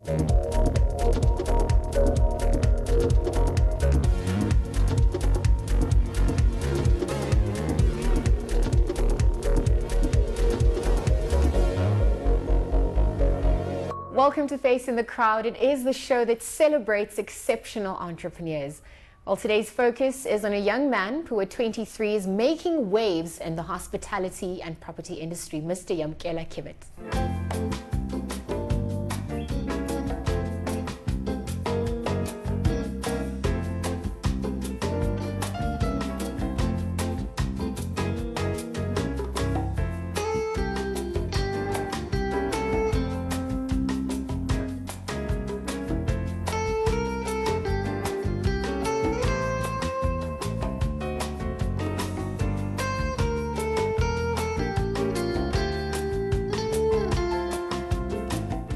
Welcome to Face in the Crowd. It is the show that celebrates exceptional entrepreneurs. Well, today's focus is on a young man who at 23 is making waves in the hospitality and property industry, Mr. Yamkela Kibet.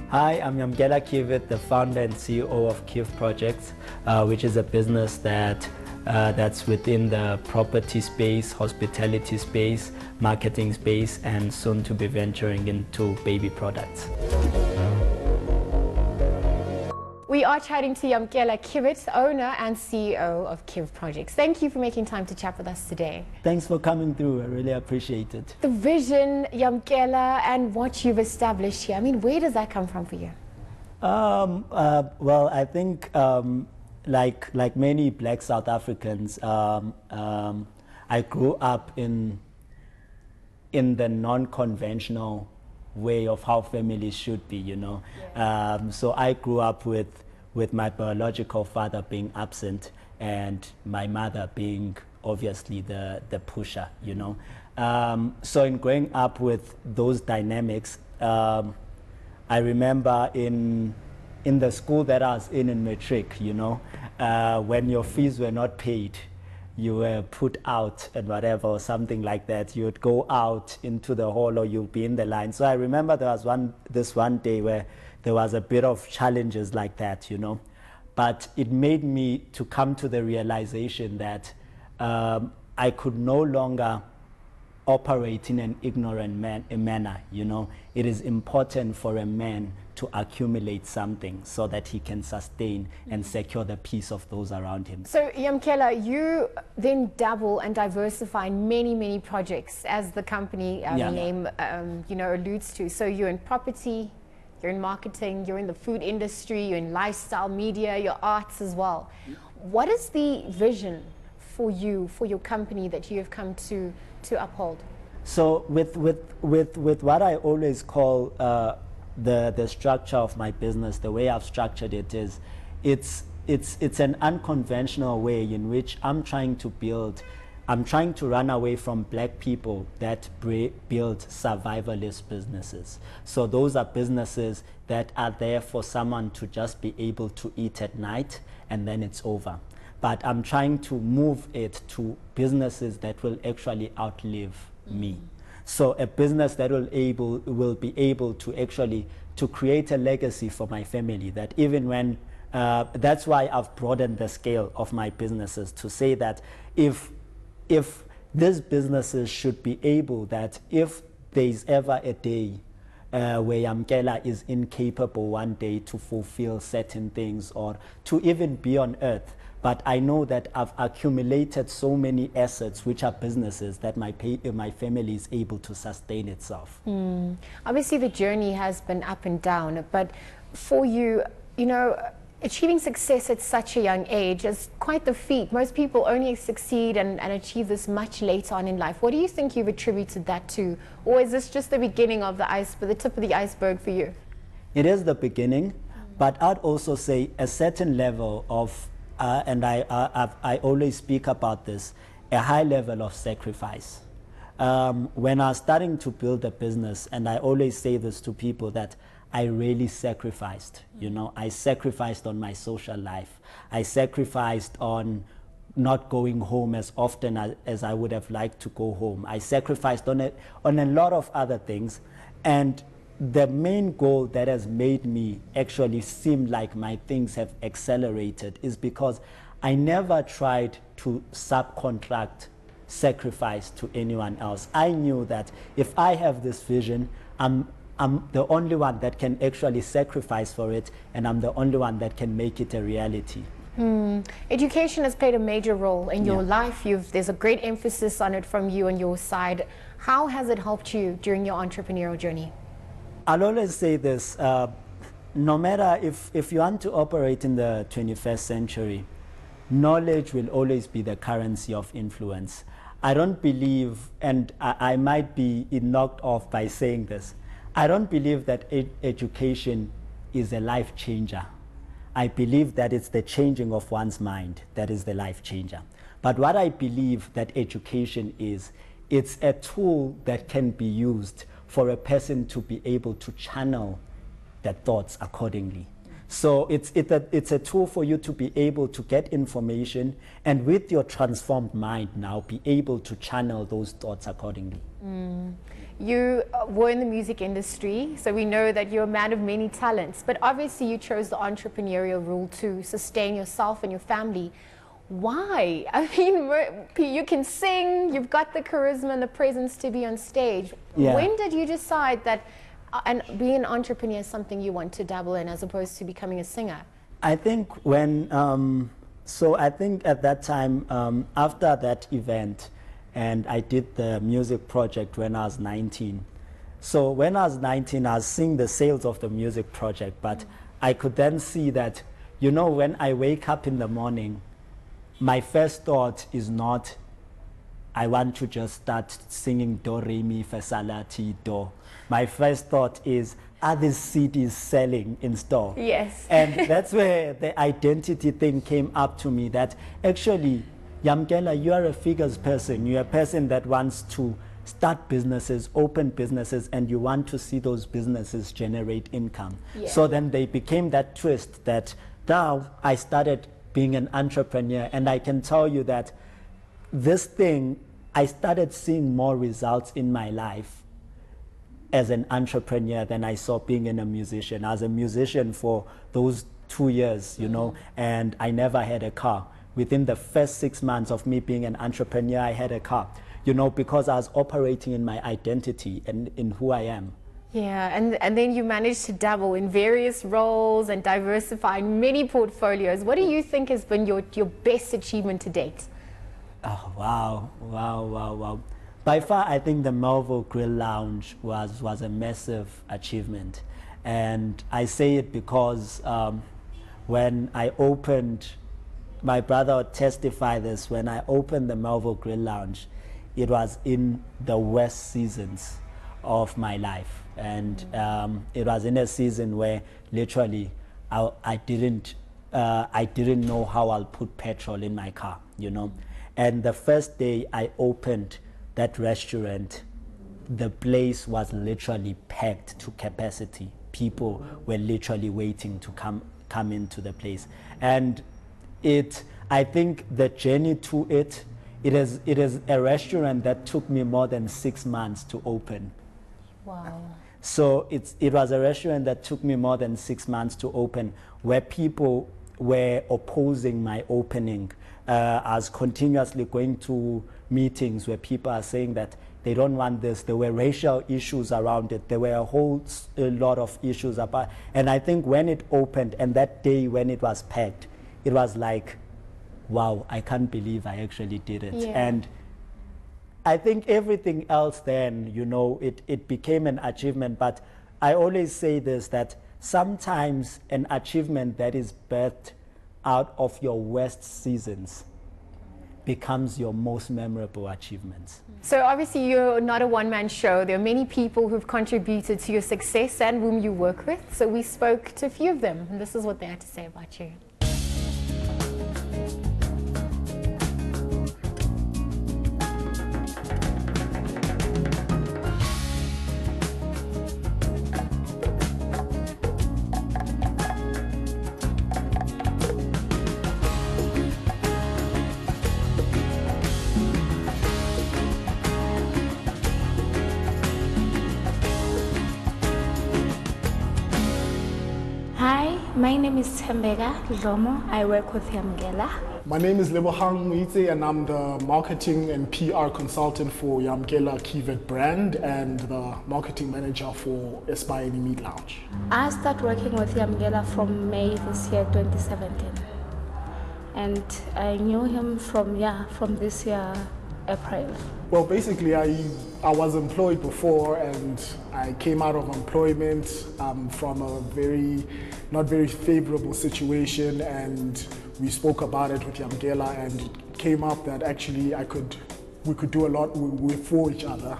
Hi, I'm Yamkela Kibet, the founder and CEO of KIV Projects, which is a business that's within the property space, hospitality space, marketing space, and soon to be venturing into baby products. We are chatting to Yamkela Kibet, owner and CEO of KIV Projects. Thank you for making time to chat with us today. Thanks for coming through. I really appreciate it. The vision, Yamkela, and what you've established here, I mean, where does that come from for you? Well, I think like many Black South Africans, I grew up in the non-conventional way of how families should be, you know. Yeah. So I grew up with my biological father being absent and my mother being obviously the pusher, you know. So in growing up with those dynamics, I remember in the school that I was in matric, you know, when your fees were not paid, you were put out and whatever, or something like that. You would go out into the hall or you'd be in the line. So I remember there was this one day where there was a bit of challenges like that, you know. But it made me to come to the realization that I could no longer operate in an ignorant manner, you know. It is important for a man to accumulate something so that he can sustain and secure the peace of those around him. So Yamkela, you then dabble and diversify in many projects, as the company name you know, alludes to. So you're in property, you're in marketing, you're in the food industry, you're in lifestyle media, your arts as well. What is the vision for you, for your company, that you have come to uphold? So with what I always call the structure of my business, the way I've structured it is, it's an unconventional way in which I'm trying to run away from Black people that build survivalist businesses. So those are businesses that are there for someone to just be able to eat at night and then it's over. But I'm trying to move it to businesses that will actually outlive me. So a business that will be able to actually to create a legacy for my family, that even when that's why I've broadened the scale of my businesses to say that if these businesses should be able, that if there's ever a day where Yamkela is incapable one day to fulfill certain things or to even be on earth, but I know that I've accumulated so many assets, which are businesses, that my family is able to sustain itself. Obviously, the journey has been up and down, but for you, you know, achieving success at such a young age is quite the feat. Most people only succeed and achieve this much later on in life. What do you think you've attributed that to? Or is this just the beginning of the iceberg, the tip of the iceberg for you? It is the beginning, but I'd also say a certain level of and I always speak about this, a high level of sacrifice. When I was starting to build a business, and I always say this to people, that I really sacrificed. You know, I sacrificed on my social life. I sacrificed on not going home as often as I would have liked to go home. I sacrificed on a lot of other things. And the main goal that has made me actually seem like my things have accelerated is because I never tried to subcontract sacrifice to anyone else. I knew that if I have this vision, I'm I'm the only one that can actually sacrifice for it, and I'm the only one that can make it a reality. Education has played a major role in your life. There's a great emphasis on it from you and your side. How has it helped you during your entrepreneurial journey? I'll always say this, no matter if you want to operate in the 21st century, knowledge will always be the currency of influence. I don't believe, and I might be knocked off by saying this, I don't believe that education is a life changer. I believe that it's the changing of one's mind that is the life changer. But what I believe that education is, it's a tool that can be used for a person to be able to channel their thoughts accordingly. So it's a tool for you to be able to get information, and with your transformed mind now, be able to channel those thoughts accordingly. You were in the music industry, so we know that you're a man of many talents, but obviously you chose the entrepreneurial rule to sustain yourself and your family. Why? I mean, you can sing, you've got the charisma and the presence to be on stage. Yeah. When did you decide that and being an entrepreneur is something you want to dabble in as opposed to becoming a singer? I think when, I think at that time, after that event, and I did the music project when I was 19. So when I was 19, I was seeing the sales of the music project, but I could then see that, you know, when I wake up in the morning, my first thought is not, I want to just start singing do, re, mi, fa, sol, la, ti, do. My first thought is, are these CDs selling in store? Yes. And that's where the identity thing came up to me, that actually, Yamkela, you are a figures person. You're a person that wants to start businesses, open businesses, and you want to see those businesses generate income. Yeah. So then they became that twist that now I started being an entrepreneur, and I can tell you that this thing, I started seeing more results in my life as an entrepreneur than I saw being a musician. I was a musician for those 2 years, you know, and I never had a car. Within the first 6 months of me being an entrepreneur, I had a car, you know, because I was operating in my identity and in who I am. Yeah, and then you managed to dabble in various roles and diversify in many portfolios. What do you think has been your best achievement to date? Oh, wow. By far, I think the Melville Grill Lounge was a massive achievement. And I say it because when I opened, my brother would testify this, when I opened the Melville Grill Lounge, it was in the worst seasons of my life. And it was in a season where literally I didn't know how I'll put petrol in my car, you know. And the first day I opened that restaurant, the place was literally packed to capacity. People were literally waiting to come into the place. And I think the journey to it is a restaurant that took me more than 6 months to open. Wow. So it was a restaurant that took me more than 6 months to open, where people were opposing my opening. I was continuously going to meetings where people are saying that they don't want this. There were racial issues around it. There were a lot of issues about. And I think when it opened, and that day when it was packed, it was like, wow, I can't believe I actually did it. Yeah. And I think everything else then, you know, it became an achievement. But I always say this, that sometimes an achievement that is birthed out of your worst seasons becomes your most memorable achievements. So obviously you're not a one-man show. There are many people who've contributed to your success and whom you work with. So we spoke to a few of them, and this is what they had to say about you. Hi, my name is Tembega Lomo. I work with Yamgela. My name is Lebohang Moitse and I'm the marketing and PR consultant for Yamkela Kivet brand and the marketing manager for Espaini Meat Lounge. I started working with Yamkela from May this year, 2017. And I knew him from this year, April. Well, basically I was employed before and I came out of employment from a not very favorable situation, and we spoke about it with Yamkela and it came up that actually we could do a lot for each other,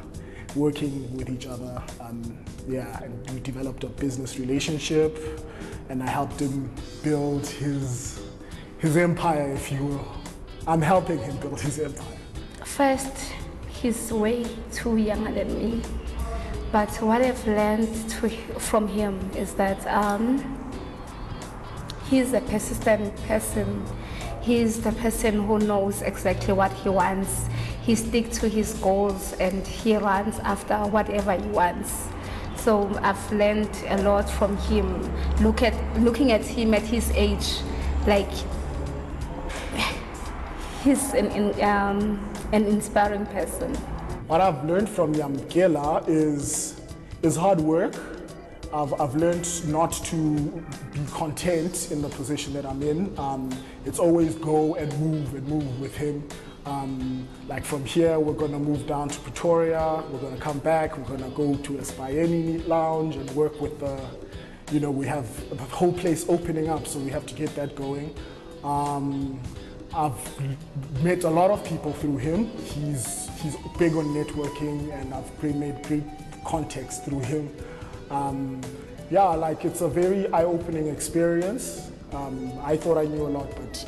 working with each other. And we developed a business relationship and I helped him build his empire, if you will. I'm helping him build his empire. First, he's way too younger than me, but what I've learned from him is that he's a persistent person. He's the person who knows exactly what he wants. He sticks to his goals and he runs after whatever he wants. So I've learned a lot from him. Looking at him at his age, like he's an inspiring person. What I've learned from Yamkela is hard work. I've learned not to be content in the position that I'm in. It's always go and move with him. Like from here, we're going to move down to Pretoria. We're going to come back. We're going to go to Espaini Meat Lounge and work with the, we have the whole place opening up, so we have to get that going. I've met a lot of people through him. He's big on networking and I've made great contacts through him. Like it's a very eye-opening experience. I thought I knew a lot, but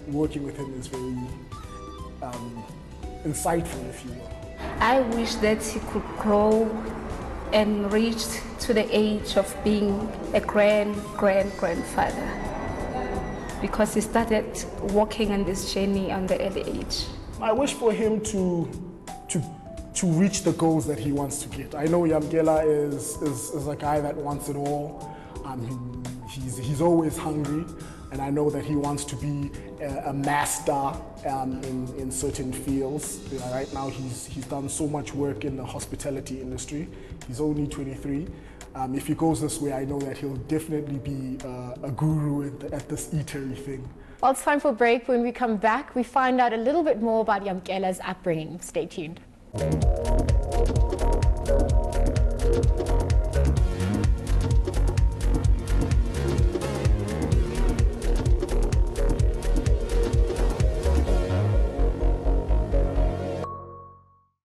working with him is very insightful, if you will. I wish that he could grow and reach to the age of being a grandfather, because he started walking on this journey on the early age. I wish for him to reach the goals that he wants to get. I know Yamkela is a guy that wants it all. He's always hungry, and I know that he wants to be a master in certain fields. Right now he's done so much work in the hospitality industry. He's only 23. If he goes this way, I know that he'll definitely be a guru at this eatery thing. Well, it's time for a break. When we come back, we find out a little bit more about Yamkela's upbringing. Stay tuned.